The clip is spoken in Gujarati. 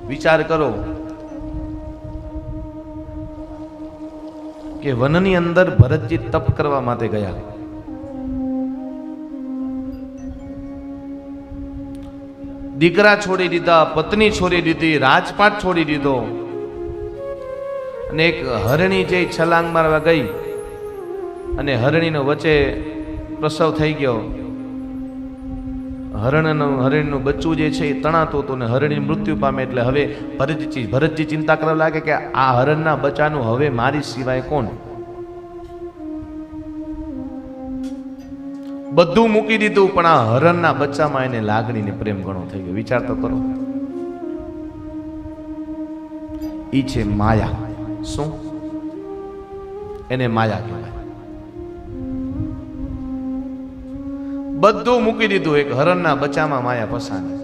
વિચાર કરો કે વનની અંદર ભરતજી તપ કરવા માટે ગયા. દીકરા છોડી દીધા, પત્ની છોડી દીધી, રાજપાટ છોડી દીધો, અને એક હરણી જે છલાંગ મારવા ગઈ અને હરણીનો વચ્ચે પ્રસવ થઈ ગયો. હરણીનું બચ્ચું જે છે એ તણાતું હતું ને હરણી મૃત્યુ પામે. એટલે હવે ભરતજી ચિંતા કરવા લાગે કે આ હરણના બચ્ચાનું હવે મારી સિવાય કોણ? બધું મૂકી દીધું, પણ આ હરણના બચ્ચામાં એને લાગણી ને પ્રેમ ઘણો થઈ ગયો. વિચાર તો કરો. ઈ છે માયા. શું? એને માયા કહેવાય. બધું મૂકી દીધું, એક હરણના બચ્ચામાં માયા ફસાણી.